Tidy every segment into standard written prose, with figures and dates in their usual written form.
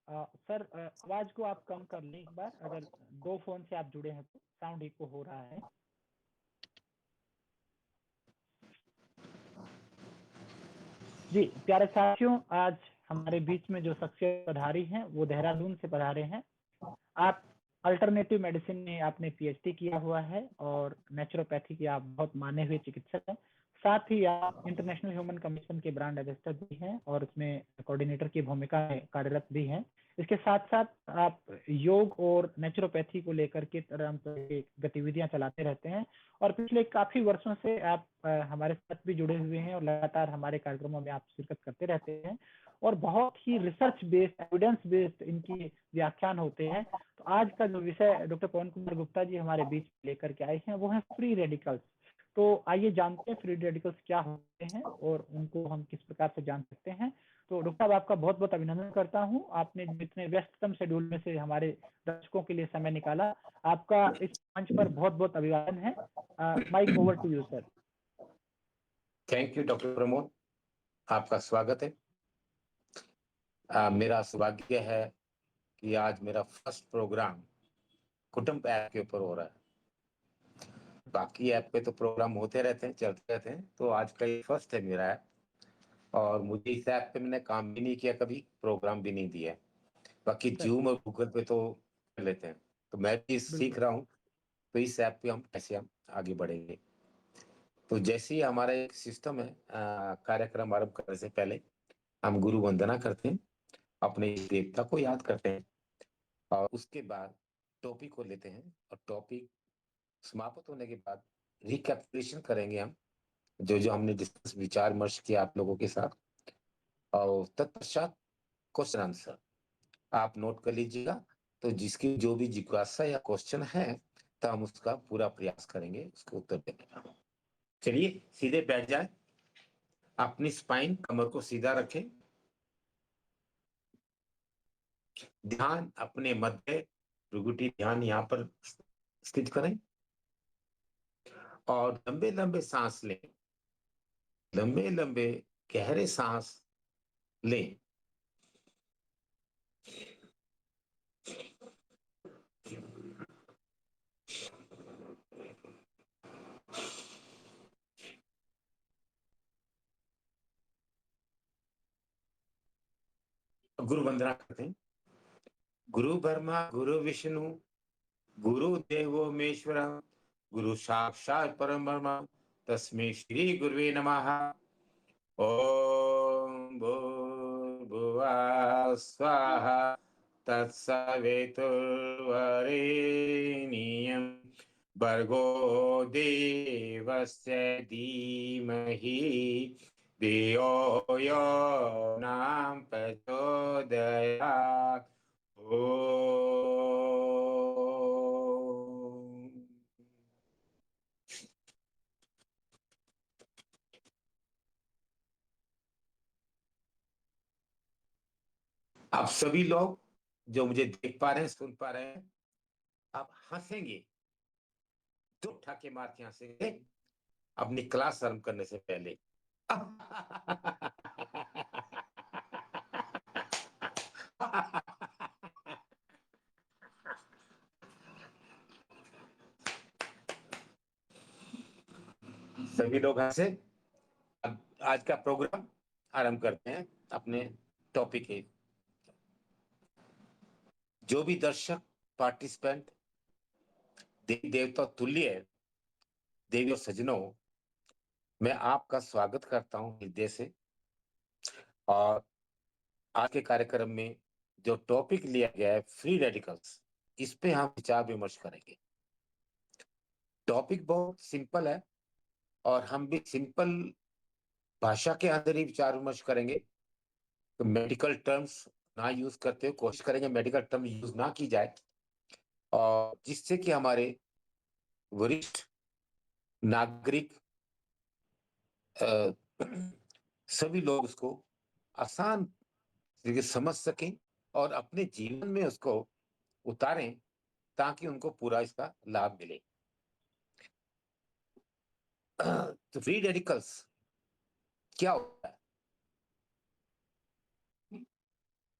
Sir, आवाज को आप कम कर लें एक बार, अगर दो फोन से आप जुड़े हैं तो साउंड इको हो रहा है। जी प्यारे साथियों, आज हमारे बीच में जो शख्सियत पधारी हैं वो देहरादून से पधारे हैं। आप अल्टरनेटिव मेडिसिन में आपने पीएचडी किया हुआ है और नेचुरोपैथी के आप बहुत माने हुए चिकित्सक हैं। साथ ही आप इंटरनेशनल ह्यूमन कमीशन के ब्रांड एम्बेसडर भी हैं और उसमें कोऑर्डिनेटर की भूमिका में कार्यरत भी हैं। इसके साथ साथ आप योग और नेचुरोपैथी को लेकर के तरह की गतिविधियां चलाते रहते हैं और पिछले काफी वर्षों से आप हमारे साथ भी जुड़े हुए हैं और लगातार हमारे कार्यक्रमों में आप शिरकत करते रहते हैं और बहुत ही रिसर्च बेस्ड, एविडेंस बेस्ड इनकी व्याख्यान होते हैं। तो आज का जो विषय डॉक्टर पवन कुमार गुप्ता जी हमारे बीच लेकर के आए हैं वो है फ्री रेडिकल्स। तो आइए जानते हैं फ्री रेडिकल्स क्या होते हैं और उनको हम किस प्रकार से जान सकते हैं। तो डॉक्टर साहब, आपका बहुत बहुत अभिनंदन करता हूं, आपने इतने व्यस्ततम शेड्यूल में से हमारे दर्शकों के लिए समय निकाला। आपका इस मंच पर बहुत बहुत अभिवादन है। Mic over to you sir. Thank you doctor Pramod, आपका स्वागत है। मेरा सौभाग्य है कि आज मेरा फर्स्ट प्रोग्राम कुटुंब ऐप के ऊपर हो रहा है। बाकी ऐप पे तो प्रोग्राम होते रहते हैं, चलते रहते हैं, तो आज का ये फर्स्ट है मेरा ऐप। और मुझे इस ऐप पे मैंने काम भी नहीं किया, कभी प्रोग्राम भी नहीं दिया। बाकी जूम और गूगल पे तो कर लेते हैं, तो मैं भी सीख रहा हूँ। तो इस ऐप पे हम कैसे हम आगे बढ़ेंगे। तो जैसे ही हमारा एक सिस्टम है, कार्यक्रम आरंभ करने से पहले हम गुरु वंदना करते हैं, अपने देवता को याद करते हैं और उसके बाद टॉपिक को लेते हैं। और टॉपिक समाप्त होने के बाद रिकैपिटुलेशन करेंगे हम, जो जो हमने डिस्कस विचार विमर्श किया आप लोगों के साथ। और तत्पश्चात क्वेश्चन आंसर आप नोट कर लीजिएगा। तो जिसकी जो भी जिज्ञासा या क्वेश्चन है, तो हम उसका पूरा प्रयास करेंगे उसको उत्तर देने का। चलिए सीधे बैठ जाए, अपनी स्पाइन कमर को सीधा रखें, ध्यान अपने मध्य भ्रुकुटी ध्यान यहाँ पर स्थित करें और लंबे लंबे सांस लें। लंबे लंबे गहरे सांस लें। गुरु वंदना करते हैं। गुरु ब्रह्मा गुरु विष्णु गुरु देवो महेश्वर गुरु साक्षात् परम ब्रह्म तस्मै श्री गुरुवे नमः। ओम भूर्भुवः स्वाहा तत्सवितुर्वरेण्यं भर्गो देवस्य धीमहि धियो यो नाम प्रचोदयात्। आप सभी लोग जो मुझे देख पा रहे हैं, सुन पा रहे हैं, आप हंसेंगे, दो ठाके मार के हंसेंगे अपनी क्लास आरंभ करने से पहले। सभी लोग हंसे। अब आज का प्रोग्राम आरंभ करते हैं अपने टॉपिक है। जो भी दर्शक पार्टिसिपेंट देवी देवता तुल्य है, देवी और सजनों, मैं आपका स्वागत करता हूं हृदय से। और आज के कार्यक्रम में जो टॉपिक लिया गया है फ्री रेडिकल्स, इस पे हम विचार विमर्श करेंगे। टॉपिक बहुत सिंपल है और हम भी सिंपल भाषा के अंदर ही विचार विमर्श करेंगे। तो मेडिकल टर्म्स ना यूज करते हुए कोशिश करेंगे मेडिकल टर्म यूज ना की जाए, और जिससे कि हमारे वरिष्ठ नागरिक सभी लोग उसको आसान तरीके से समझ सकें और अपने जीवन में उसको उतारें, ताकि उनको पूरा इसका लाभ मिले। तो फ्री रेडिकल्स क्या होता है?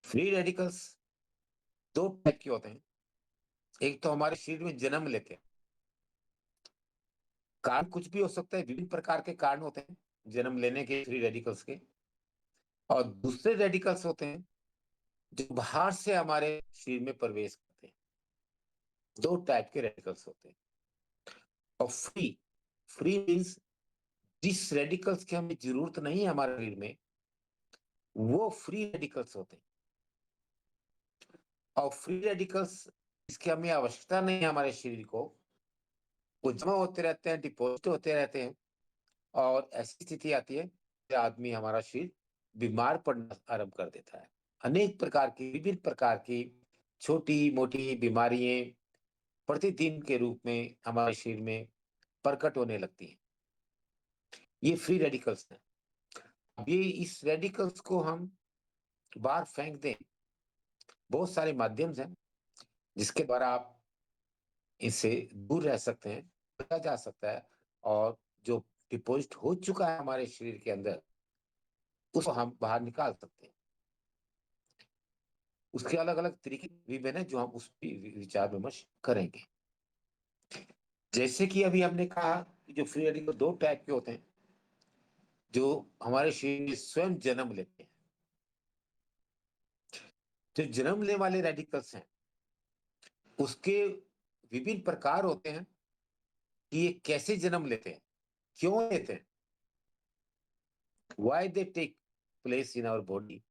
फ्री रेडिकल्स दो टाइप के होते हैं। एक तो हमारे शरीर में जन्म लेते हैं, कारण कुछ भी हो सकता है, विभिन्न प्रकार के कारण होते हैं जन्म लेने के फ्री रेडिकल्स के। और दूसरे रेडिकल्स होते हैं जो बाहर से हमारे शरीर में प्रवेश करते हैं। दो टाइप के रेडिकल्स होते हैं। और फ्री, फ्री मीन्स जिस रेडिकल्स की हमें जरूरत नहीं है हमारे शरीर में, वो फ्री रेडिकल्स होते हैं। और फ्री रेडिकल्स इसकी हमें आवश्यकता नहीं है हमारे शरीर को, वो जमा होते रहते हैं, डिपॉजिट होते रहते हैं। और ऐसी स्थिति आती है कि आदमी, हमारा शरीर बीमार पड़ना आरंभ कर देता है। अनेक प्रकार की, विभिन्न प्रकार की छोटी मोटी बीमारियां प्रतिदिन के रूप में हमारे शरीर में प्रकट होने लगती हैं। ये फ्री रेडिकल्स हैं। अब ये इस रेडिकल्स को हम बाहर फेंक दें, बहुत सारे माध्यम हैं जिसके द्वारा आप इससे दूर रह सकते हैं, बचा जा सकता है। और जो डिपॉजिट हो चुका है हमारे शरीर के अंदर, उसको हम बाहर निकाल सकते हैं। उसके अलग अलग तरीके भी बने जो हम उस पर विचार विमर्श करेंगे। जैसे कि अभी हमने कहा कि जो फ्री रेडिकल दो टाइप के होते हैं, जो हमारे शरीर में स्वयं जन्म लेते हैं। जो जन्म लेने वाले रेडिकल्स हैं, उसके विभिन्न प्रकार होते हैं कि ये कैसे जन्म लेते हैं, क्यों लेते हैं, why they take place in our body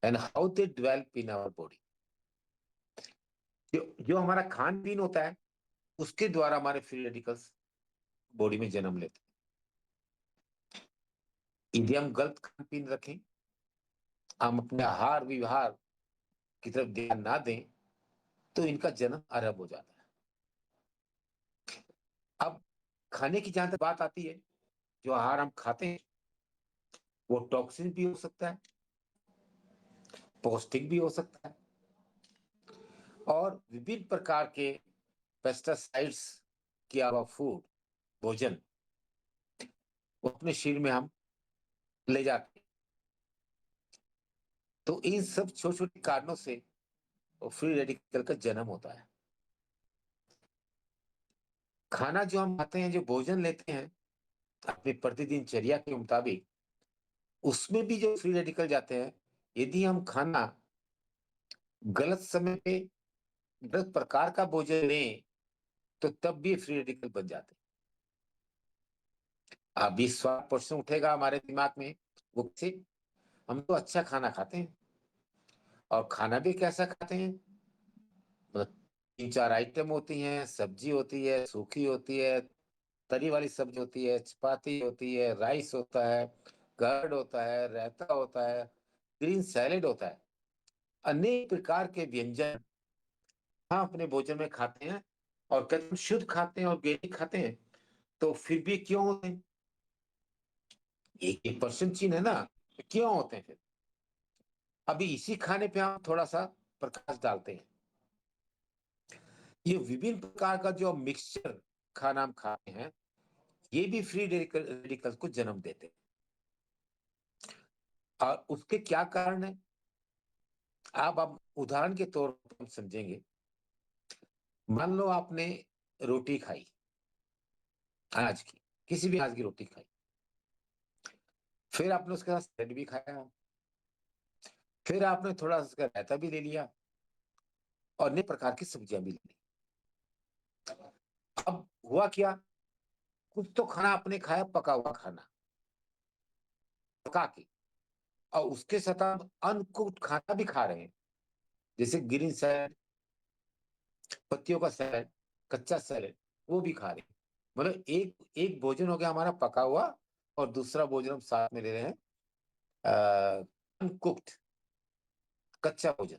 and how they develop in our body। जो हमारा खान पीन होता है, उसके द्वारा हमारे फ्री रेडिकल्स बॉडी में जन्म लेते हैं। यदि हम गलत खान पीन रखें, हम अपने आहार विहार की तरफ ध्यान ना दें, तो इनका जन्म आरंभ हो जाता है। अब खाने की जहां तक बात आती है, जो आहार हम खाते हैं वो टॉक्सिन भी हो सकता है, पौष्टिक भी हो सकता है, और विभिन्न प्रकार के पेस्टिसाइड्स किया हुआ फूड, भोजन, वो अपने शरीर में हम ले जाते हैं। तो इन सब छोटे छोटे कारणों से फ्री रेडिकल का जन्म होता है। खाना जो हम खाते हैं, जो भोजन लेते हैं अपनी प्रतिदिन चर्या के मुताबिक, उसमें भी जो फ्री रेडिकल जाते हैं। यदि हम खाना गलत समय पे, गलत प्रकार का भोजन लें, तो तब भी फ्री रेडिकल बन जाते हैं। अभी सवाल प्रश्न उठेगा हमारे दिमाग में, वो कैसे? हम तो अच्छा खाना खाते हैं, और खाना भी कैसा खाते हैं, मतलब तीन चार आइटम होती हैं, सब्जी होती है, सूखी होती है, तरी वाली सब्जी होती है, चपाती होती है, राइस होता है, कर्ड होता है, रायता होता है, ग्रीन सैलेड होता है। अनेक प्रकार के व्यंजन हम अपने भोजन में खाते हैं, और कहते हैं शुद्ध खाते हैं, ऑर्गेनिक खाते हैं, तो फिर भी क्यों होते हैं? एक प्रश्न चिन्ह है ना, क्यों होते हैं फिर? अभी इसी खाने पे हम थोड़ा सा प्रकाश डालते हैं। ये विभिन्न प्रकार का जो मिक्सचर खाना हम खाते हैं, ये भी फ्री रेडिकल्स को जन्म देते हैं। और उसके क्या कारण है, आप उदाहरण के तौर पर हम समझेंगे। मान लो आपने रोटी खाई, अनाज की, किसी भी अनाज की रोटी खाई, फिर आपने उसके साथ सैलेड भी खाया, फिर आपने थोड़ा उसका रायता भी ले लिया, और अनेक प्रकार की सब्जियां भी ले ली। अब हुआ क्या, कुछ तो खाना आपने खाया, पका हुआ खाना पका के, और उसके साथ आप अनकुक्ड खाना भी खा रहे हैं, जैसे ग्रीन सैलेड, पत्तियों का सैलेड, कच्चा सैलेड, वो भी खा रहे हैं। मतलब एक एक भोजन हो गया हमारा पका हुआ, और दूसरा भोजन हम साथ में ले रहे हैं अनकुक्ड, कच्चा भोजन।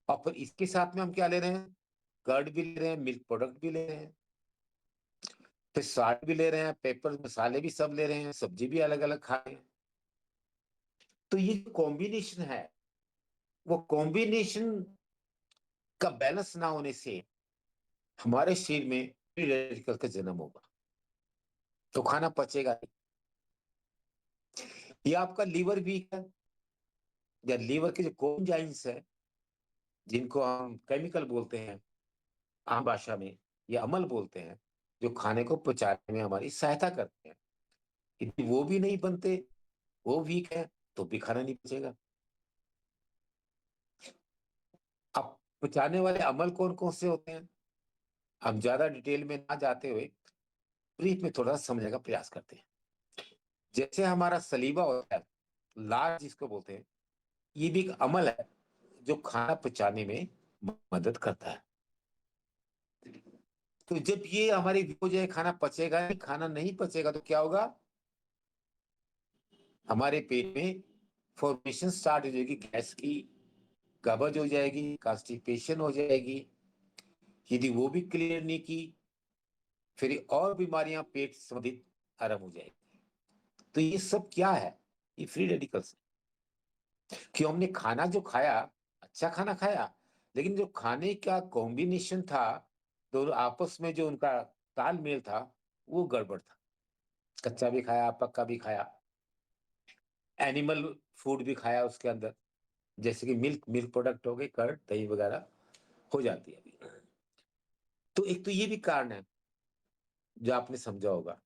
और फिर इसके साथ में हम क्या ले रहे हैं, कर्ड भी ले रहे हैं, मिल्क प्रोडक्ट भी ले रहे हैं, फिर साल्ट भी ले रहे हैं, पेपर मसाले भी सब ले रहे हैं, सब्जी भी अलग अलग खा रहे हैं। तो ये जो कॉम्बिनेशन है, वो कॉम्बिनेशन का बैलेंस ना होने से हमारे शरीर में फ्री रेडिकल का जन्म होगा, तो खाना पचेगा नहीं। ये आपका लीवर वीक है, या लीवर के जो कोएंजाइम्स है, जिनको हम केमिकल बोलते हैं आम भाषा में, या अमल बोलते हैं, जो खाने को पचाने में हमारी सहायता करते हैं, यदि वो भी नहीं बनते, वो वीक है, तो भी खाना नहीं पचेगा। अब पचाने वाले अमल कौन कौन से होते हैं, हम ज्यादा डिटेल में ना जाते हुए ब्रीफ में थोड़ा समझने का प्रयास करते हैं। जैसे हमारा सलीवा होता है, लार जिसको बोलते हैं, ये भी एक अमल है जो खाना पचाने में मदद करता है। तो जब ये हमारी हो जाए, खाना पचेगा नहीं, खाना नहीं पचेगा, तो क्या होगा, हमारे पेट में फॉर्मेशन स्टार्ट हो जाएगी गैस की, कब्ज हो जाएगी, कॉन्स्टिपेशन हो जाएगी। यदि वो भी क्लियर नहीं की, फिर और बीमारियां पेट संबंधित आरंभ हो जाएगी। तो ये सब क्या है, ये फ्री रेडिकल्स। क्यों, हमने खाना जो खाया, अच्छा खाना खाया, लेकिन जो खाने का कॉम्बिनेशन था, दोनों आपस में जो उनका तालमेल था, वो गड़बड़ था। कच्चा भी खाया, पक्का भी खाया, एनिमल फूड भी खाया उसके अंदर, जैसे कि मिल्क मिल्क प्रोडक्ट हो गए, कर्ड, दही वगैरह हो जाती है अभी। तो एक तो ये भी कारण है जो आपने समझा होगा।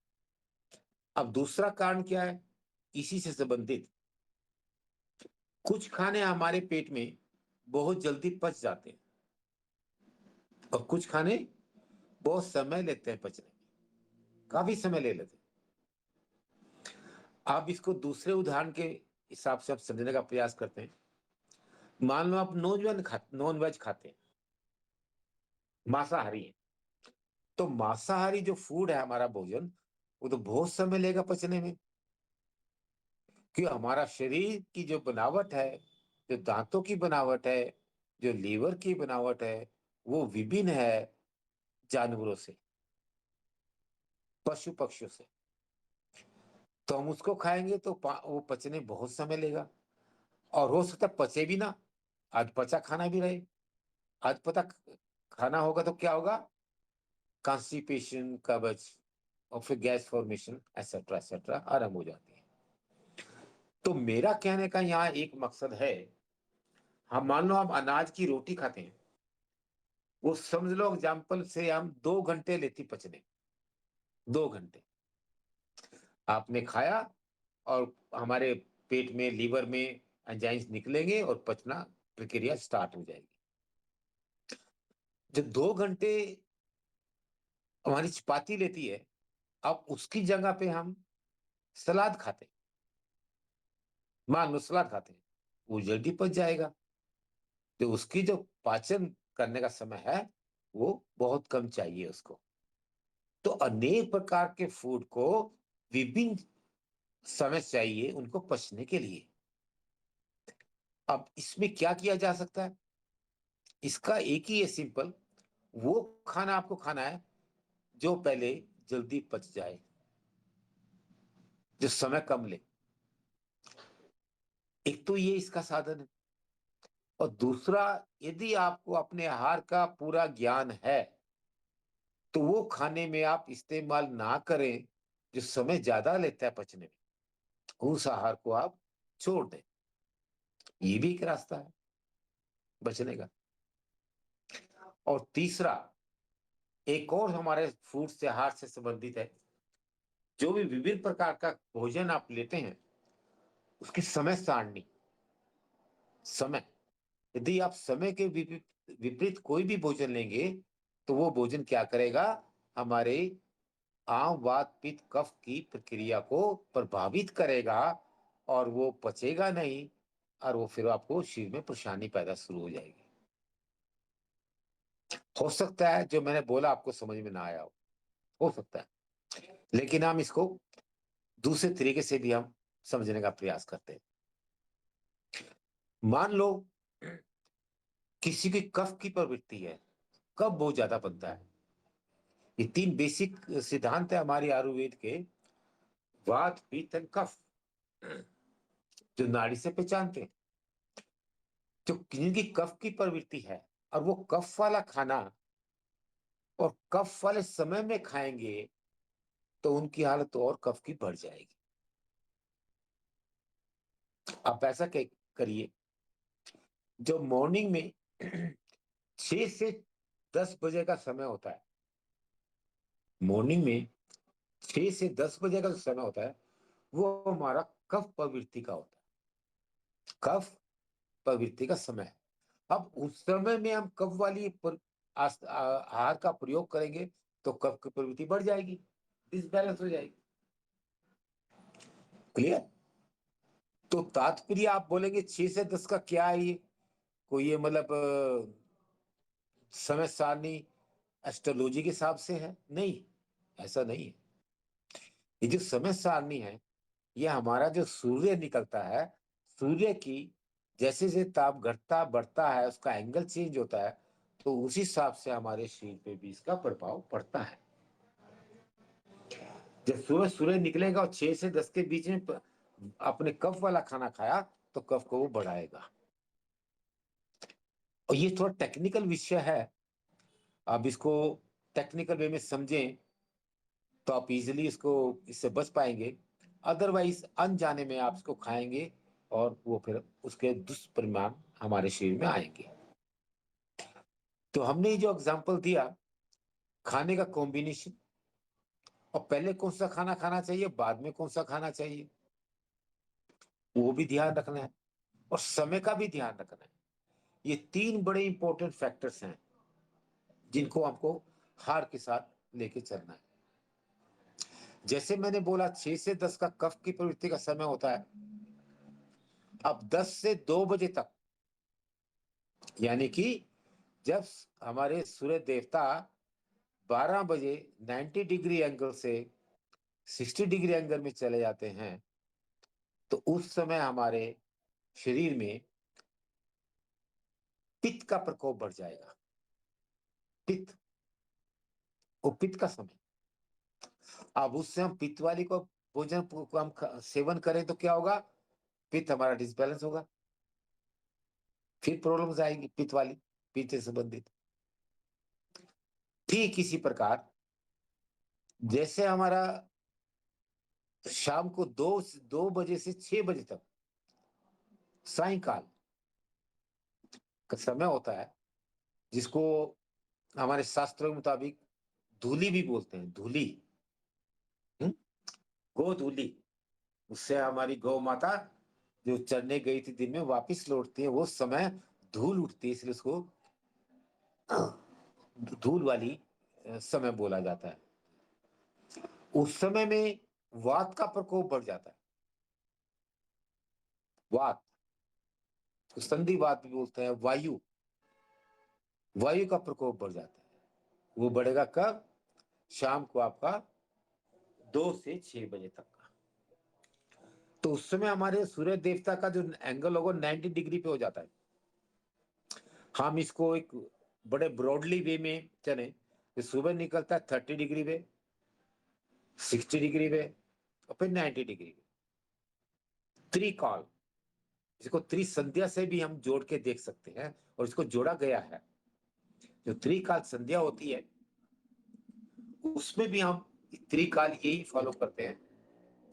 अब दूसरा कारण क्या है, इसी से संबंधित, कुछ खाने हमारे पेट में बहुत जल्दी पच जाते हैं और कुछ खाने बहुत समय लेते हैं पचने में, काफी समय ले लेते हैं। आप इसको दूसरे उदाहरण के हिसाब से आप समझने का प्रयास करते हैं। मान लो आप नॉन वेज खाते हैं, मांसाहारी है, तो मांसाहारी जो फूड है हमारा भोजन, वो तो बहुत समय लेगा पचने में, क्योंकि हमारा शरीर की जो बनावट है, जो दांतों की बनावट है, जो लीवर की बनावट है, वो विभिन्न है जानवरों से, पशु पक्षियों से। तो हम उसको खाएंगे तो वो पचने बहुत समय लेगा, और हो सकता है पचे भी ना, आज पचा खाना भी रहे, आज पता खाना होगा तो क्या होगा, कॉन्स्टिपेशन, कब्ज, और फिर गैस फॉर्मेशन एक्सेट्रा आरंभ हो जाती है। तो मेरा कहने का यहाँ एक मकसद है, हम मान लो हम अनाज की रोटी खाते हैं, वो समझ लो एग्जाम्पल से हम 2 घंटे लेती पचने, 2 घंटे आपने खाया, और हमारे पेट में, लीवर में एंजाइम्स निकलेंगे और पचना प्रक्रिया स्टार्ट हो जाएगी। जब 2 घंटे हमारी चपाती लेती है, अब उसकी जगह पे हम सलाद खाते, मान लो सलाद खाते हैं, वो जल्दी पच जाएगा। तो उसकी जो पाचन करने का समय है, वो बहुत कम चाहिए उसको। तो अनेक प्रकार के फूड को विभिन्न समय चाहिए उनको पचने के लिए। अब इसमें क्या किया जा सकता है, इसका एक ही है सिंपल, वो खाना आपको खाना है जो पहले जल्दी पच जाए, जो समय कम ले। एक तो ये इसका साधन है, और दूसरा, यदि आपको अपने आहार का पूरा ज्ञान है, तो वो खाने में आप इस्तेमाल ना करें जो समय ज्यादा लेता है पचने में, उस आहार को आप छोड़ दें। ये भी एक रास्ता है बचने का। और तीसरा, एक और हमारे फूड से, आहार से संबंधित है, जो भी विभिन्न प्रकार का भोजन आप लेते हैं, उसकी समय सारणी, समय, यदि आप समय के विपरीत कोई भी भोजन लेंगे, तो वो भोजन क्या करेगा, हमारे आम, वात, पित्त, कफ की प्रक्रिया को प्रभावित करेगा, और वो पचेगा नहीं, और वो फिर आपको शरीर में परेशानी पैदा शुरू हो जाएगी। हो सकता है जो मैंने बोला आपको समझ में ना आया हो सकता है, लेकिन हम इसको दूसरे तरीके से भी हम समझने का प्रयास करते हैं। मान लो किसी की कफ की प्रवृत्ति है, कफ बहुत ज्यादा बनता है। ये 3 बेसिक सिद्धांत है हमारे आयुर्वेद के, वात, पित्त एंड कफ, जो नाड़ी से पहचानते हैं। जो जिनकी कफ की प्रवृत्ति है, और वो कफ वाला खाना और कफ वाले समय में खाएंगे, तो उनकी हालत तो और कफ की बढ़ जाएगी। आप ऐसा करिए, जो मॉर्निंग में 6 से 10 बजे का समय होता है मॉर्निंग में। 6 से 10 बजे का जो समय होता है वो हमारा कफ प्रवृत्ति का होता है, कफ प्रवृत्ति का समय है। अब उस समय में हम कफ वाली आहार का प्रयोग करेंगे तो कफ की प्रवृत्ति बढ़ जाएगी, डिसबैलेंस हो जाएगी। क्लियर? तो तात्पर्य आप बोलेंगे 6 से 10 का क्या है ये, कोई ये मतलब समय सारणी एस्ट्रोलॉजी के हिसाब से है? नहीं, ऐसा नहीं है। ये जो समय सारणी है ये हमारा जो सूर्य निकलता है, सूर्य की जैसे जैसे ताप घटता बढ़ता है उसका एंगल चेंज होता है, तो उसी हिसाब से हमारे शरीर पे भी इसका प्रभाव पड़ता है। जब सूर्य सूर्य निकलेगा और 6 से 10 के बीच में आपने कफ वाला खाना खाया तो कफ को वो बढ़ाएगा। और ये थोड़ा टेक्निकल विषय है, आप इसको टेक्निकल वे में समझें तो आप इजीली इसको इससे बच पाएंगे। अदरवाइज अनजाने में आप इसको खाएंगे और वो फिर उसके दुष्परिणाम हमारे शरीर में आएंगे। तो हमने ये जो एग्जांपल दिया खाने का कॉम्बिनेशन, और पहले कौन सा खाना खाना चाहिए बाद में कौन सा खाना चाहिए वो भी ध्यान रखना है, और समय का भी ध्यान रखना है। ये 3 बड़े इंपॉर्टेंट फैक्टर्स हैं जिनको हमको हार के साथ लेके चलना है। जैसे मैंने बोला 6 से 10 का कफ की प्रवृत्ति का समय होता है। अब 10 से 2 बजे तक, यानी कि जब हमारे सूर्य देवता 12 बजे 90 डिग्री एंगल से 60 डिग्री एंगल में चले जाते हैं, तो उस समय हमारे शरीर में पित्त का प्रकोप बढ़ जाएगा। पित्त, वो पित्त का समय। अब उससे हम पित्त वाली को भोजन को हम सेवन करें तो क्या होगा, पित्त हमारा डिसबैलेंस होगा, फिर प्रॉब्लम्स आएगी पित्त वाली, पित्त से संबंधित। ठीक इसी प्रकार जैसे हमारा शाम को 2 बजे से 6 बजे तक सायंकाल का समय होता है, जिसको हमारे शास्त्रों के मुताबिक धूली भी बोलते हैं, धूली, गो धूली। उससे हमारी गौ माता जो चरने गई थी दिन में वापिस लौटती है, वो समय धूल उठती है, इसलिए उसको धूल वाली समय बोला जाता है। उस समय में वात का प्रकोप बढ़ जाता है। वात, तो संधि वात भी बोलते हैं, वायु, वायु का प्रकोप बढ़ जाता है। वो बढ़ेगा कब, शाम को आपका 2 से 6 बजे तक का। तो उस समय हमारे सूर्य देवता का जो एंगल होगा 90 डिग्री पे हो जाता है। हम इसको एक बड़े ब्रॉडली वे में चले, सुबह निकलता है 30 डिग्री पे, 60 डिग्री पे, और फिर 90 डिग्री पे। त्रिकाल, जिसको त्रिसंध्या से भी हम जोड़ के देख सकते हैं, और इसको जोड़ा गया है। जो त्रिकाल संध्या होती है उसमें भी हम त्रिकाल यही फॉलो करते हैं।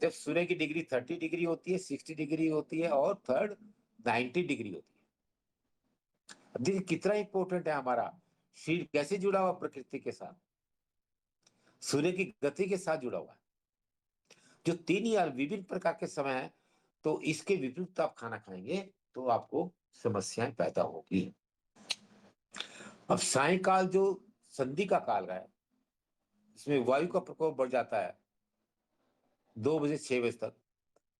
जब सूर्य की डिग्री 30 डिग्री होती है, 60 डिग्री होती है, और थर्ड 90 डिग्री होती है। अब देखिए कितना इंपॉर्टेंट है हमारा शरीर कैसे जुड़ा हुआ प्रकृति के साथ, सूर्य की गति के साथ जुड़ा हुआ है। जो 3 या विभिन्न प्रकार के समय है, तो इसके विपरीत आप खाना खाएंगे तो आपको समस्याएं पैदा होगी। अब सायकाल जो संधि का काल है, इसमें वायु का प्रकोप बढ़ जाता है 2 बजे 6 बजे तक।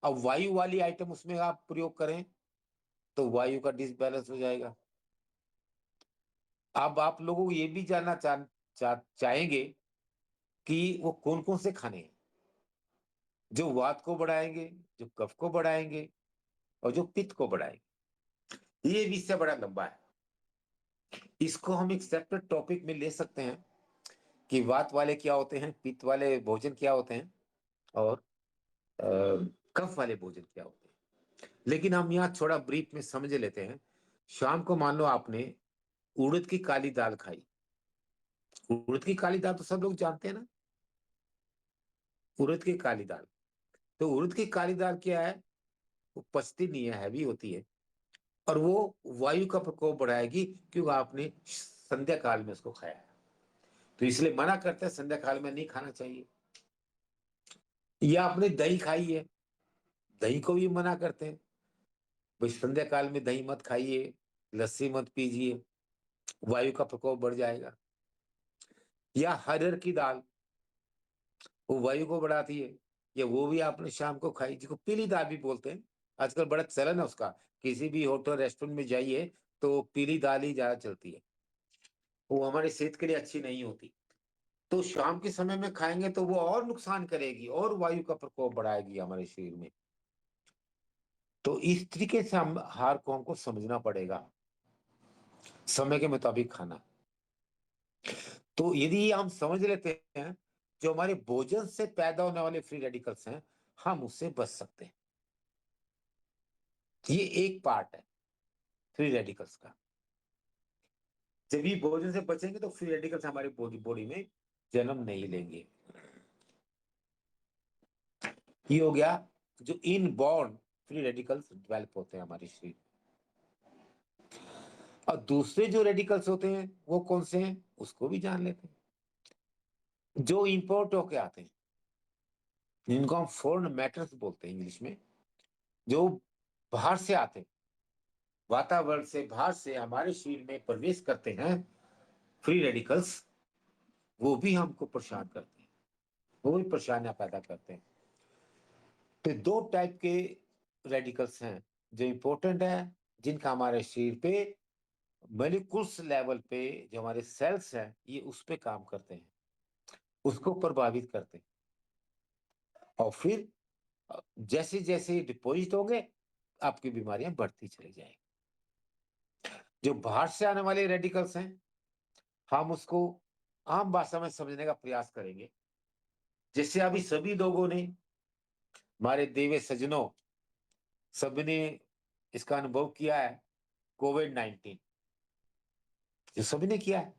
अब वायु वाली आइटम उसमें आप प्रयोग करें तो वायु का डिसबैलेंस हो जाएगा। अब आप लोगों को ये भी जानना चाहेंगे कि वो कौन कौन से खाने हैं जो वात को बढ़ाएंगे, जो कफ को बढ़ाएंगे, और जो पित्त को बढ़ाएंगे। ये विषय बड़ा लंबा है, इसको हम एक सेपरेट टॉपिक में ले सकते हैं कि वात वाले क्या होते हैं, पित्त वाले भोजन क्या होते हैं, और कफ वाले भोजन क्या होते हैं। लेकिन हम यहाँ थोड़ा ब्रीफ में समझ लेते हैं। शाम को मान लो आपने उड़द की काली दाल खाई। उड़द की काली दाल तो सब लोग जानते हैं ना, उड़द की काली दाल। तो उड़द की काली दाल क्या है, वो पचती नहीं है, हैवी होती है, और वो वायु का प्रकोप बढ़ाएगी क्योंकि आपने संध्या काल में उसको खाया है। तो इसलिए मना करते हैं संध्या काल में नहीं खाना चाहिए। या आपने दही खाई है, दही को भी मना करते हैं, भाई संध्या काल में दही मत खाइए, लस्सी मत पीजिए, वायु का प्रकोप बढ़ जाएगा। या हरहर की दाल, वो वायु को बढ़ाती है, या वो भी आपने शाम को खाई, जिसको पीली दाल भी बोलते हैं। आजकल बड़ा चलन है उसका, किसी भी होटल रेस्टोरेंट में जाइए तो पीली दाल ही ज्यादा चलती है, वो हमारी सेहत के लिए अच्छी नहीं होती। तो शाम के समय में खाएंगे तो वो और नुकसान करेगी और वायु का प्रकोप बढ़ाएगी हमारे शरीर में। तो इस तरीके से हम आहार को हमको समझना पड़ेगा, समय के मुताबिक खाना। तो यदि हम समझ लेते हैं जो हमारे भोजन से पैदा होने वाले फ्री रेडिकल्स हैं, हम उससे बच सकते हैं। ये एक पार्ट है फ्री रेडिकल्स का। जब ये भोजन से बचेंगे तो फ्री रेडिकल्स हमारी बॉडी में जन्म नहीं लेंगे। ये हो गया जो इनबॉर्न फ्री रेडिकल्स डेवलप होते हैं हमारे शरीर। और दूसरे जो रेडिकल्स होते हैं वो कौन से हैं उसको भी जान लेते हैं। जो इंपोर्ट होके आते हैं, जिनको हम फॉरेन मैटर्स बोलते हैं इंग्लिश में, जो बाहर से आते हैं, वातावरण से बाहर से हमारे शरीर में प्रवेश करते हैं फ्री रेडिकल्स, वो भी हमको परेशान करते हैं, वो भी परेशानियां पैदा करते हैं। तो दो टाइप के रेडिकल्स हैं जो इंपॉर्टेंट है, जिनका हमारे शरीर पे मॉलिक्यूल्स लेवल पे, जो हमारे सेल्स हैं, ये उस पे काम करते हैं, उसको प्रभावित करते हैं। और फिर जैसे जैसे डिपॉजिट होंगे आपकी बीमारियां बढ़ती चली जाएंगी। जो बाहर से आने वाले रेडिकल्स हैं, हम उसको आम भाषा में समझने का प्रयास करेंगे। जैसे अभी सभी लोगों ने, हमारे देवे सज्जनों, सभी ने इसका अनुभव किया है, कोविड-19 जो सभी ने किया है।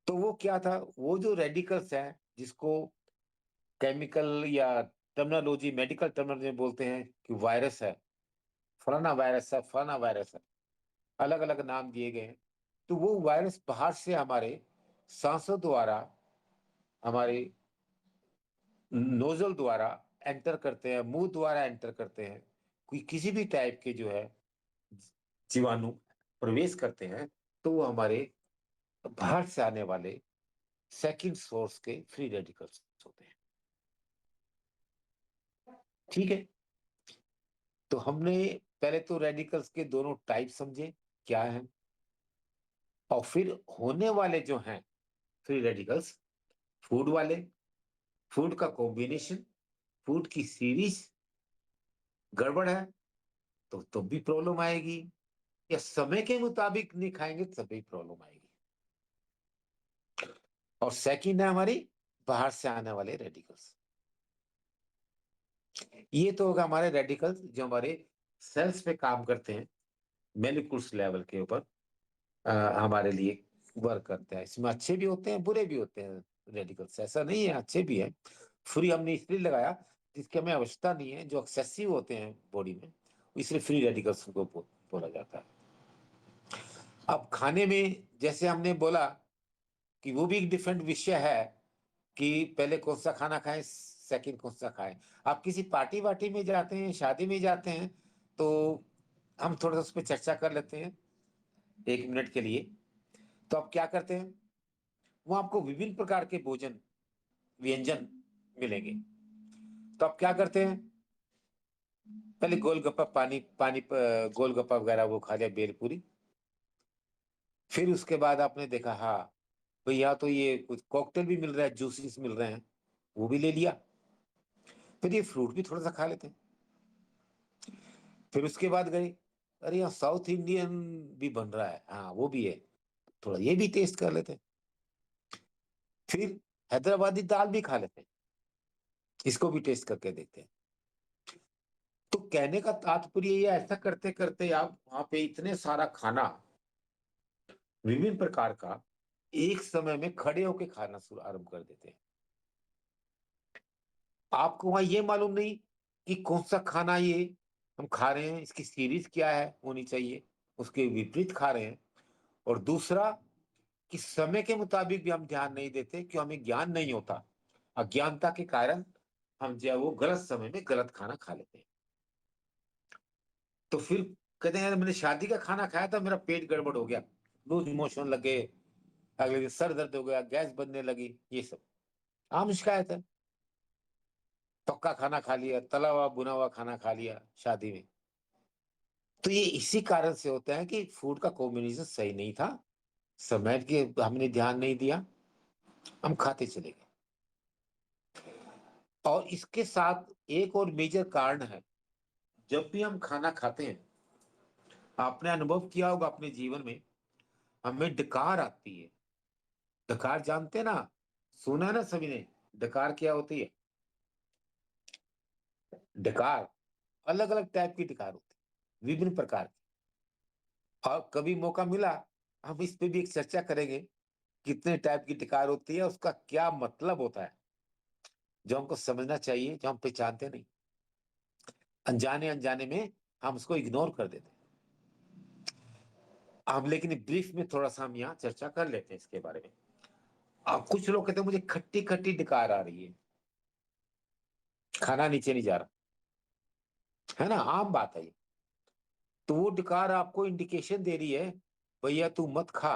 तो वो क्या था, वो जो रेडिकल्स है, जिसको केमिकल या टर्मिनोलॉजी, मेडिकल टर्मिनोलॉजी में बोलते हैं कि वायरस है, फलाना वायरस है, फलाना वायरस है, अलग अलग नाम दिए गए हैं। तो वो वायरस बाहर से हमारे सांसों द्वारा, हमारे नोजल द्वारा एंटर करते हैं, मुंह द्वारा एंटर करते हैं, कोई किसी भी टाइप के जो है जीवाणु प्रवेश करते हैं, तो वो हमारे बाहर से आने वाले सेकंड सोर्स के फ्री रेडिकल्स होते हैं। ठीक है, तो हमने पहले तो रेडिकल्स के दोनों टाइप समझे क्या है, और फिर होने वाले जो हैं फ्री रेडिकल्स, फूड वाले, फूड का कॉम्बिनेशन, फूड की सीरीज गड़बड़ है तो भी प्रॉब्लम आएगी, या समय के मुताबिक नहीं खाएंगे तब भी प्रॉब्लम आएगी। और सेकंड है हमारी बाहर से आने वाले रेडिकल्स। ये तो होगा हमारे रेडिकल्स जो हमारे सेल्स पे काम करते हैं, मेलिकुल्स लेवल के ऊपर हमारे लिए वर्क करते हैं। इसमें अच्छे भी होते हैं, बुरे भी होते हैं रेडिकल्स, ऐसा नहीं है, अच्छे भी हैं। फ्री हमने इसलिए लगाया जिसकी हमें आवश्यकता नहीं है, जो एक्सेसिव होते हैं बॉडी में, इसलिए फ्री रेडिकल्स को बोला जाता है। अब खाने में जैसे हमने बोला कि वो भी एक डिफरेंट विषय है कि पहले कौन सा खाना खाएं, सेकंड कौन सा खाएं। आप किसी पार्टी वार्टी में जाते हैं, शादी में जाते हैं, तो हम थोड़ा सा उस पर चर्चा कर लेते हैं 1 मिनट के लिए। तो आप क्या करते हैं, वो आपको विभिन्न प्रकार के भोजन व्यंजन मिलेंगे। तो आप क्या करते हैं, पहले गोलगप्पा, पानी पानी गोलगप्पा वगैरह वो खा लिया, बेलपूरी। फिर उसके बाद आपने देखा, हाँ भाई यहाँ तो ये कुछ कॉकटेल भी मिल रहा है, जूसेस मिल रहे हैं, वो भी ले लिया। फिर ये फ्रूट भी थोड़ा सा खा लेते हैं। फिर उसके बाद गए, अरे यहाँ साउथ इंडियन भी बन रहा है, हाँ वो भी है, थोड़ा ये भी टेस्ट कर लेते हैं। फिर हैदराबादी दाल भी खा लेते हैं, इसको भी टेस्ट करके देखते हैं। तो कहने का तात्पर्य ये, ऐसा करते करते आप वहां पे इतने सारा खाना विभिन्न प्रकार का एक समय में खड़े होके खाना शुरू आरंभ कर देते हैं। आपको वहां ये मालूम नहीं कि कौन सा खाना ये हम खा रहे हैं, इसकी सीरीज क्या है होनी चाहिए, उसके विपरीत खा रहे हैं। और दूसरा कि समय के मुताबिक भी हम ध्यान नहीं देते, क्यों हमें ज्ञान नहीं होता। अज्ञानता के कारण हम जो है वो गलत समय में गलत खाना खा लेते हैं। तो फिर कहते हैं यार मैंने शादी का खाना खाया था, मेरा पेट गड़बड़ हो गया, लूज मोशन लगे, अगले दिन सर दर्द हो गया, गैस बनने लगी, ये सब आम शिकायत है। पक्का खाना खा लिया, तला हुआ बुना हुआ खाना खा लिया शादी में। तो ये इसी कारण से होता है कि फूड का कॉम्बिनेशन सही नहीं था, समय के हमने ध्यान नहीं दिया, हम खाते चले गए। और इसके साथ एक और मेजर कारण है, जब भी हम खाना खाते हैं, आपने अनुभव किया होगा अपने जीवन में, हमें डकार आती है। डकार जानते हैं ना, सुना है ना सभी ने, डकार क्या होती है? डकार अलग अलग टाइप की डकार होती है, विभिन्न प्रकार की। और कभी मौका मिला हम इस पे भी एक चर्चा करेंगे, कितने टाइप की डकार होती है, उसका क्या मतलब होता है, जो हमको समझना चाहिए, जो हम पहचानते नहीं, अनजाने अनजाने में हम उसको इग्नोर कर देते हैं। हम लेकिन ब्रीफ में थोड़ा सा हम यहाँ चर्चा कर लेते हैं इसके बारे में। अब कुछ लोग कहते हैं मुझे खट्टी खट्टी डकार आ रही है, खाना नीचे नहीं जा रहा, है ना, आम बात है ये। तो वो डकार आपको इंडिकेशन दे रही है, भैया तू मत खा,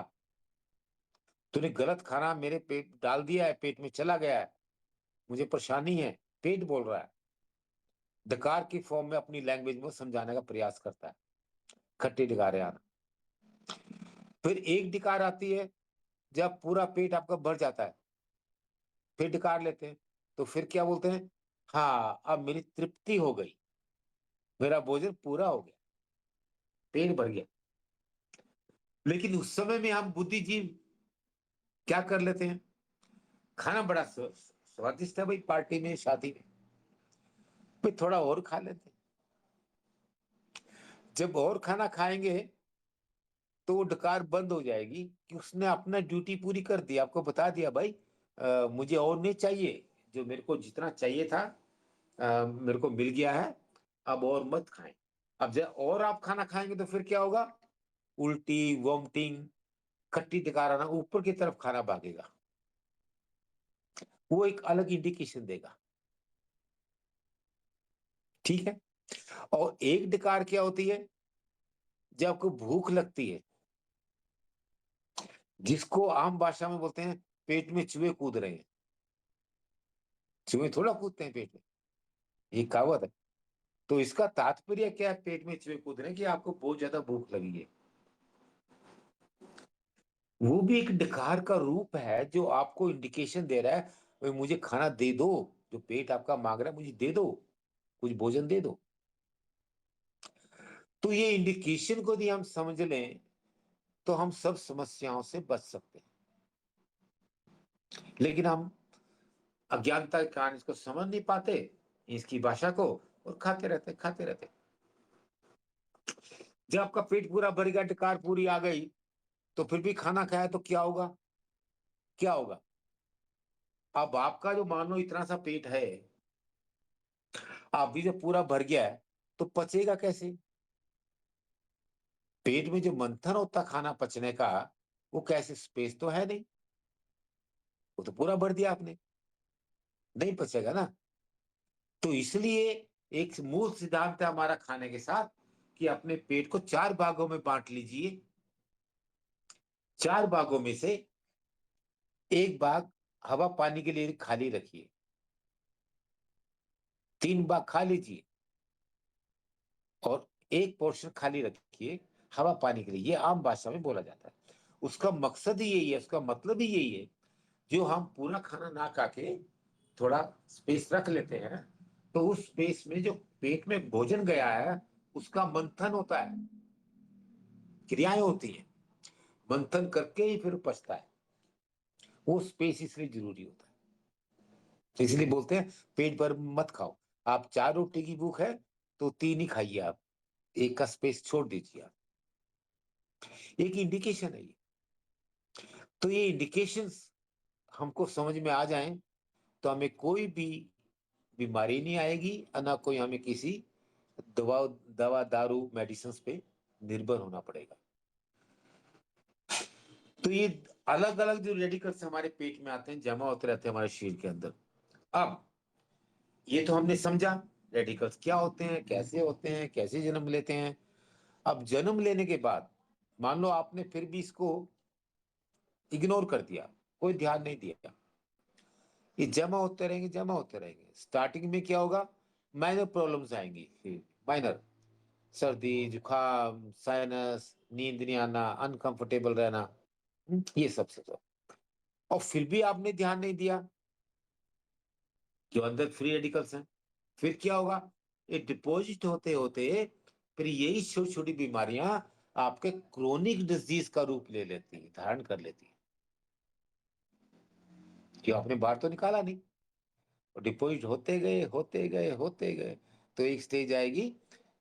तूने गलत खाना मेरे पेट डाल दिया है, पेट में चला गया है, मुझे परेशानी है, पेट बोल रहा है। डकार की फॉर्म में अपनी लैंग्वेज में वो समझाने का प्रयास करता है, खट्टी डकारें आना। फिर एक डकार आती है जब पूरा पेट आपका भर जाता है, फिर डकार लेते हैं। तो फिर क्या बोलते हैं, हाँ अब मेरी तृप्ति हो गई, मेरा भोजन पूरा हो गया, पेट भर गया। लेकिन उस समय में हम बुद्धिजीव क्या कर लेते हैं, खाना बड़ा स्वादिष्ट है भाई, पार्टी में शादी में, फिर थोड़ा और खा लेते हैं। जब और खाना खाएंगे तो वो डकार बंद हो जाएगी, कि उसने अपना ड्यूटी पूरी कर दी, आपको बता दिया भाई मुझे और नहीं चाहिए, जो मेरे को जितना चाहिए था मेरे को मिल गया है, अब और मत खाएं। अब जब और आप खाना खाएंगे तो फिर क्या होगा, उल्टी, वोमिटिंग, खट्टी डकार आना, ऊपर की तरफ खाना भागेगा, वो एक अलग इंडिकेशन देगा। ठीक है। और एक डकार क्या होती है, जब आपको भूख लगती है, जिसको आम भाषा में बोलते हैं पेट में चूहे कूद रहे हैं। चूहे थोड़ा कूदते हैं पेट में, ये कहावत है। तो इसका तात्पर्य क्या है, पेट में चूहे कूद रहे हैं, कि आपको बहुत ज्यादा भूख लगी है। वो भी एक डकार का रूप है, जो आपको इंडिकेशन दे रहा है, भाई मुझे खाना दे दो, जो पेट आपका मांग रहा है मुझे दे दो, कुछ भोजन दे दो। तो ये इंडिकेशन को यदि हम समझ लें तो हम सब समस्याओं से बच सकते हैं। लेकिन हम अज्ञानता के कारण इसको समझ नहीं पाते, इसकी भाषा को, और खाते रहते खाते रहते। जब आपका पेट पूरा भर गया, डकार पूरी आ गई, तो फिर भी खाना खाया तो क्या होगा, क्या होगा? अब आपका जो मान लो इतना सा पेट है, आप भी जब पूरा भर गया है तो पचेगा कैसे? पेट में जो मंथन होता खाना पचने का, वो कैसे, स्पेस तो है नहीं, वो तो पूरा भर दिया आपने, नहीं पचेगा ना। तो इसलिए एक मूल सिद्धांत है हमारा खाने के साथ, कि अपने पेट को चार भागों में बांट लीजिए। चार भागों में से एक भाग हवा पानी के लिए खाली रखिए, तीन भाग खा लीजिए, और एक पोर्शन खाली रखिए हवा पानी के लिए। ये आम भाषा में बोला जाता है। उसका मकसद ही यही है, उसका मतलब ही यही है, जो हम पूरा खाना ना खा के थोड़ा स्पेस रख लेते हैं, तो उस स्पेस में जो पेट में भोजन गया है, उसका मंथन होता है, क्रियाएं होती हैं, मंथन करके ही फिर पचता है। वो स्पेस इसलिए जरूरी होता है। तो इसलिए बोलते हैं पेट भर मत खाओ। आप चार रोटी की भूख है तो तीन ही खाइए, आप एक का स्पेस छोड़ दीजिए आप। एक इंडिकेशन है ये। तो ये इंडिकेशंस हमको समझ में आ जाएं तो हमें कोई भी बीमारी नहीं आएगी, और ना कोई हमें किसी दवा दवा दारू मेडिसिन पे निर्भर होना पड़ेगा। तो ये अलग अलग जो रेडिकल्स हमारे पेट में आते हैं, जमा होते रहते हैं हमारे शरीर के अंदर। अब ये तो हमने समझा रेडिकल्स क्या होते हैं, कैसे होते हैं, कैसे जन्म लेते हैं। अब जन्म लेने के बाद मान लो आपने फिर भी इसको इग्नोर कर दिया, कोई ध्यान नहीं दिया, ये जमा होते रहेंगे, जमा होते रहेंगे। स्टार्टिंग में क्या होगा, माइनर प्रॉब्लम्स आएंगी, फिर माइनर सर्दी जुकाम साइनस, नींद नहीं आना, अनकंफर्टेबल रहना, ये सब। और फिर भी आपने ध्यान नहीं दिया कि अंदर फ्री रेडिकल्स हैं, फिर क्या होगा, ये डिपॉजिट होते होते फिर यही छोटी छोटी बीमारियां आपके क्रोनिक डिजीज का रूप ले लेती है, धारण कर लेती है, कि आपने बाहर तो निकाला नहीं, और डिपॉजिट होते गए होते गए होते गए, तो एक स्टेज आएगी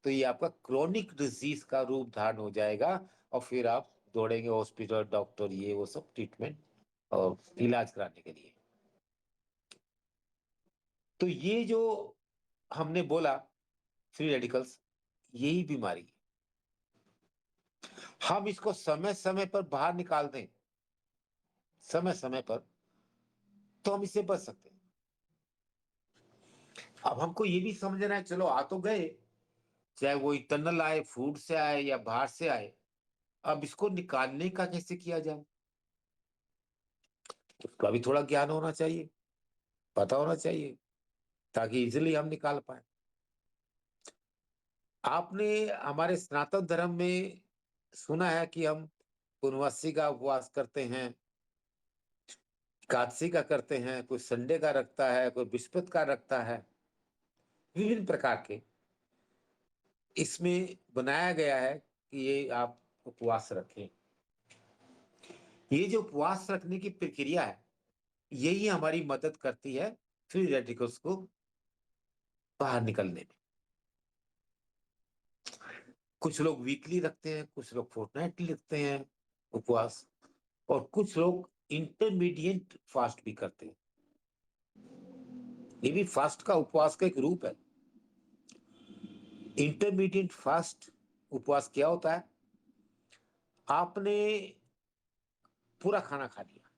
तो ये आपका क्रोनिक डिजीज का रूप धारण हो जाएगा, और फिर आप दौड़ेंगे हॉस्पिटल, डॉक्टर, ये वो सब ट्रीटमेंट और इलाज कराने के लिए। तो ये जो हमने बोला फ्री रेडिकल्स, यही बीमारी है। हम इसको समय समय पर बाहर निकाल दें, समय समय पर, तो हम इससे बच सकते हैं। अब हमको ये भी समझना है, चलो आ तो गए, चाहे वो इंटरनल आए, फूड से आए या बाहर से आए, अब इसको निकालने का कैसे किया जाए, उसका भी थोड़ा ज्ञान होना चाहिए, पता होना चाहिए, ताकि इजिली हम निकाल पाए। आपने हमारे सनातन धर्म में सुना है कि हम पूर्णमासी का उपवास करते हैं, एकादशी का करते हैं, कोई संडे का रखता है, कोई बृहस्पति का रखता है, विभिन्न प्रकार के इसमें बनाया गया है कि ये आप उपवास रखें। ये जो उपवास रखने की प्रक्रिया है, यही हमारी मदद करती है फ्री रेडिकल्स को बाहर निकलने में। कुछ लोग वीकली रखते हैं, कुछ लोग फोर्टनाइटली रखते हैं उपवास, और कुछ लोग इंटरमीडिएट फास्ट भी करते हैं। ये भी फास्ट का, उपवास का एक रूप है। इंटरमीडिएट फास्ट उपवास क्या होता है, आपने पूरा खाना खा लिया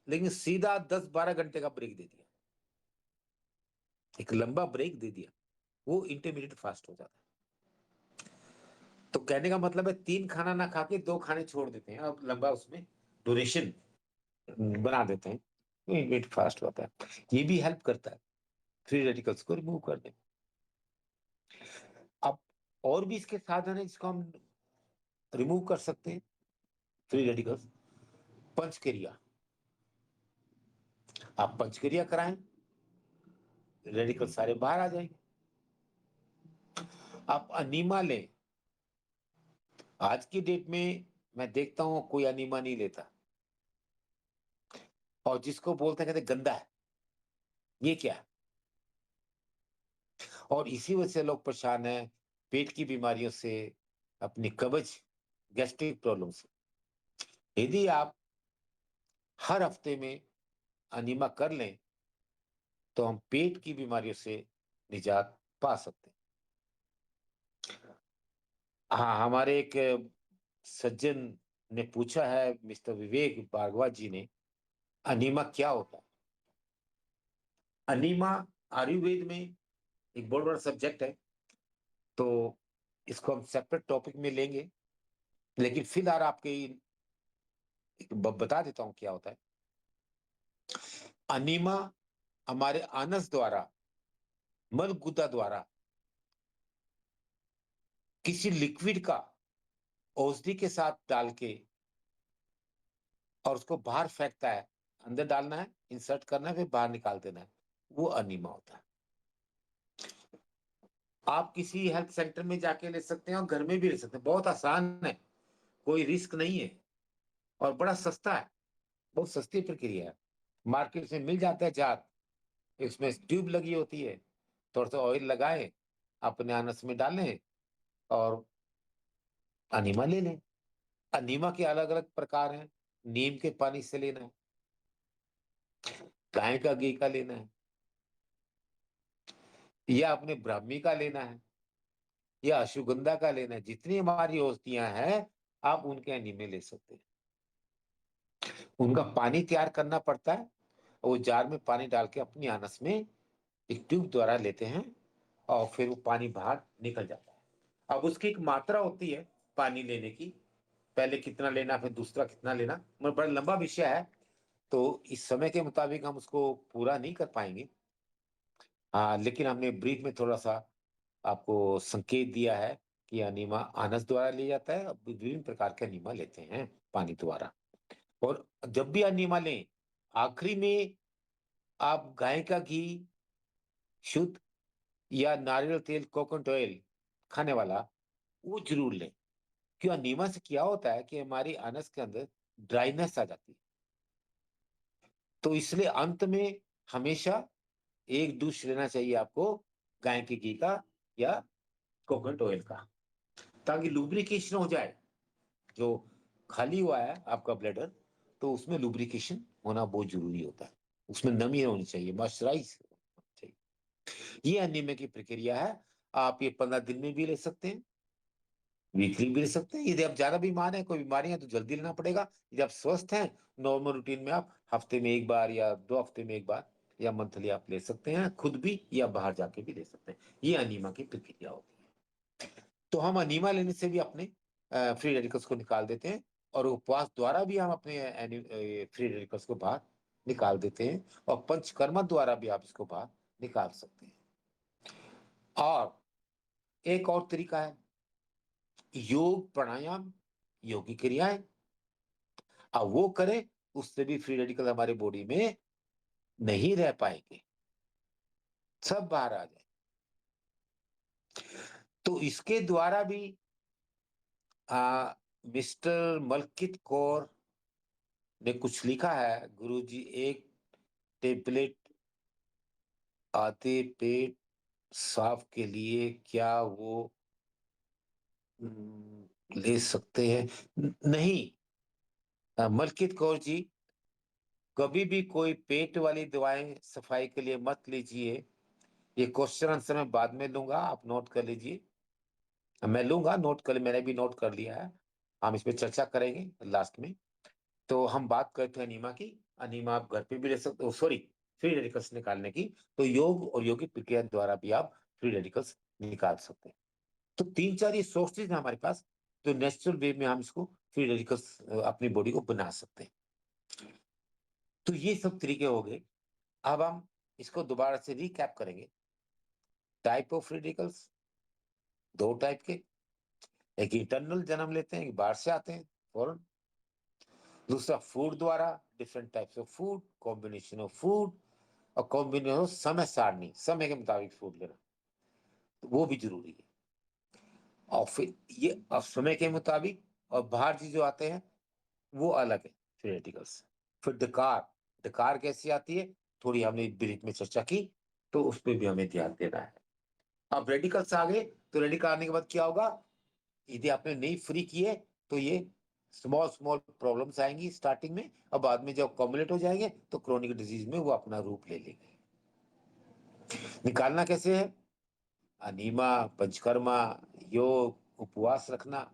लेकिन सीधा 10-12 घंटे का ब्रेक दे दिया, एक लंबा ब्रेक दे दिया, वो इंटरमीडिएट फास्ट हो जाता है। तो कहने का मतलब है 3 खाना ना खा के 2 खाने छोड़ देते हैं, अब लंबा उसमें ड्यूरेशन बना देते हैं, तो इंटरमीडिएट फास्ट होता है। ये भी हेल्प करता है फ्री रेडिकल्स को रिमूव करने में। अब और भी इसके साधन है जिसको हम रिमूव कर सकते हैं फ्री रेडिकल्स। पंचक्रिया, आप पंचक्रिया कराएं, रेडिकल सारे बाहर आ जाएंगे। आप अनीमा लें, आज की डेट में मैं देखता हूं कोई अनीमा नहीं लेता, और जिसको बोलते हैं कहते गंदा है, ये क्या है, और इसी वजह से लोग परेशान हैं पेट की बीमारियों से, अपनी कब्ज, गैस्ट्रिक प्रॉब्लम से। यदि आप हर हफ्ते में अनीमा कर लें तो हम पेट की बीमारियों से निजात पा सकते हैं। हाँ, हमारे एक सज्जन ने पूछा है, मिस्टर विवेक भार्गवा जी ने, अनीमा क्या होता है। अनीमा आयुर्वेद में एक बहुत बड़ा सब्जेक्ट है, तो इसको हम सेपरेट टॉपिक में लेंगे, लेकिन फिलहाल आपके बता देता हूं क्या होता है। अनीमा हमारे आनस द्वारा, मलगुदा द्वारा किसी लिक्विड का औषधि के साथ डाल के और उसको बाहर फेंकता है, अंदर डालना है, इंसर्ट करना है, फिर बाहर निकाल देना है, वो अनीमा होता है। आप किसी हेल्थ सेंटर में जाके ले सकते हैं और घर में भी ले सकते हैं, बहुत आसान है, कोई रिस्क नहीं है, और बड़ा सस्ता है, बहुत सस्ती प्रक्रिया है। मार्केट से मिल जाता है जार, इसमें ट्यूब लगी होती है, थोड़ा सा ऑयल लगाए, अपने अनस में डालें और अनीमा ले लें। अनीमा के अलग अलग प्रकार हैं, नीम के पानी से लेना है, गाय का घी का लेना है, या अपने ब्राह्मी का लेना है, या अश्वगंधा का लेना है, जितनी हमारी औषधियां हैं आप उनके अनीमे ले सकते हैं। उनका पानी तैयार करना पड़ता है, वो जार में पानी डाल के अपनी आनस में एक ट्यूब द्वारा लेते हैं और फिर वो पानी बाहर निकल जाता है। अब उसकी एक मात्रा होती है पानी लेने की, पहले कितना लेना फिर दूसरा कितना लेना, मतलब बड़ा लंबा विषय है, तो इस समय के मुताबिक हम उसको पूरा नहीं कर पाएंगे। हाँ, लेकिन हमने ब्रीफ में थोड़ा सा आपको संकेत दिया है कि अनीमा आनस द्वारा लिया जाता है, अब विभिन्न प्रकार के अनीमा लेते हैं पानी द्वारा। और जब भी अनीमा लें, आखिरी में आप गाय का घी शुद्ध या नारियल तेल, कोकोनट ऑयल खाने वाला, वो जरूर लें। क्यों, अनीमा से क्या होता है कि हमारी आनस के अंदर ड्राइनेस आ जाती है, तो इसलिए अंत में हमेशा एक दूष लेना चाहिए आपको गाय के घी का या कोकोनट ऑयल का, ताकि लुब्रिकेशन हो जाए। जो खाली हुआ है आपका ब्लैडर, तो उसमें लुब्रिकेशन होना बहुत जरूरी होता है, उसमें नमी होनी चाहिए, मॉइस्चराइज चाहिए। ये अनीमिया की प्रक्रिया है। आप ये 15 दिन में भी ले सकते हैं, वीकली भी ले सकते हैं। यदि आप ज्यादा बीमार हैं, कोई बीमारी है, तो जल्दी लेना पड़ेगा। यदि आप स्वस्थ हैं, नॉर्मल रूटीन में आप हफ्ते में एक बार या 2 हफ्ते में एक बार या मंथली आप ले सकते हैं, खुद भी या बाहर जाके भी ले सकते हैं। ये अनीमा की प्रक्रिया होती है। तो हम अनीमा लेने से भी अपने फ्री रेडिकल्स को निकाल देते हैं, और उपवास द्वारा भी हम अपने फ्री रेडिकल्स को बाहर निकाल देते हैं, और पंचकर्मा द्वारा भी आप इसको बाहर निकाल सकते हैं। और एक और तरीका है योग प्राणायाम, योग की क्रियाएं, अब वो करें, उससे भी फ्री रेडिकल हमारे बॉडी में नहीं रह पाएंगे, सब बाहर आ जाए। तो इसके द्वारा भी मिस्टर मलकित कौर ने कुछ लिखा है, गुरुजी, एक टेबलेट आते पेट साफ के लिए क्या वो ले सकते हैं? नहीं, मलकित कौर जी, कभी भी कोई पेट वाली दवाएं सफाई के लिए मत लीजिए। ये क्वेश्चन आंसर मैं बाद में लूंगा, आप नोट कर लीजिए। मैं लूंगा नोट कर, मैंने भी नोट कर लिया है, हम इस पे चर्चा करेंगे लास्ट में। तो हम बात करते हैं अनीमा की। अनीमा आप घर पे भी ले सकते हो, सॉरी, फ्री रेडिकल्स निकालने की, तो योग और योगिक प्रक्रिया द्वारा भी आप फ्री रेडिकल्स निकाल सकते हैं। तो 3-4 ये सोर्सेज है हमारे पास, जो नेचुरल वे में हम इसको फ्री रेडिकल्स अपनी बॉडी को बना सकते हैं। तो ये सब तरीके हो गए। अब हम इसको दोबारा से रिकैप करेंगे। टाइप ऑफ रेडिकल्स 2 टाइप के, एक इंटरनल जन्म लेते हैं, एक बाहर से आते हैं फॉरन। दूसरा फूड द्वारा, different types of food, combination of food, और कॉम्बिनेशन ऑफ समय सारणी, समय के मुताबिक फूड लेना, तो वो भी जरूरी है। और फिर ये अब समय के मुताबिक, और बाहर चीज जो आते हैं वो अलग है फ्री रेडिकल्स। फिर डकार, डकार कैसी आती है, थोड़ी हमने ब्रीफ में चर्चा की, तो उस पर भी हमें ध्यान देना है। अब रेडिकल्स आ गए, तो रेडिकल आने के बाद क्या होगा, यदि आपने नहीं फ्री किए तो ये स्मॉल स्मॉल प्रॉब्लम्स आएंगी स्टार्टिंग में, और बाद में जब कॉम्युलेट हो जाएंगे तो क्रोनिक डिजीज में वो अपना रूप ले लेंगे। निकालना कैसे है, अनीमा, पंचकर्मा, योग, उपवास रखना,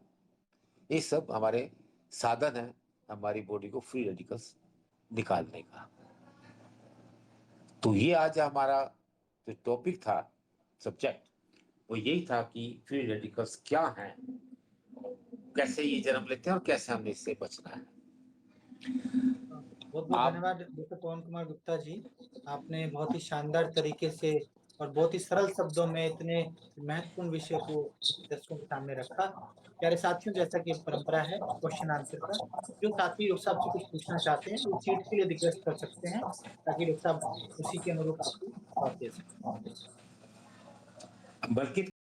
ये सब हमारे साधन है हमारी बॉडी को फ्री रेडिकल्स निकालने का। तो ये आज हमारा जो टॉपिक था, सब्जेक्ट, वो यही था कि फ्री रेडिकल्स क्या हैं, कैसे ये जन्म लेते हैं, और कैसे हमें इससे बचना है। बहुत बहुत आप धन्यवाद डॉक्टर पवन कुमार गुप्ता जी। आपने बहुत ही शानदार तरीके से और बहुत ही सरल शब्दों में इतने महत्वपूर्ण विषय को दर्शकों के सामने रखा। प्यारे साथियों, जैसा कि परंपरा है क्वेश्चन आंसर का, जो साथी डॉक्टर साहब से कुछ पूछना चाहते हैं वो चीट के लिए रिक्वेस्ट कर सकते हैं, ताकि डॉक्टर साहब उसी के अनुरूप आपको जवाब दे सकें। बल्कि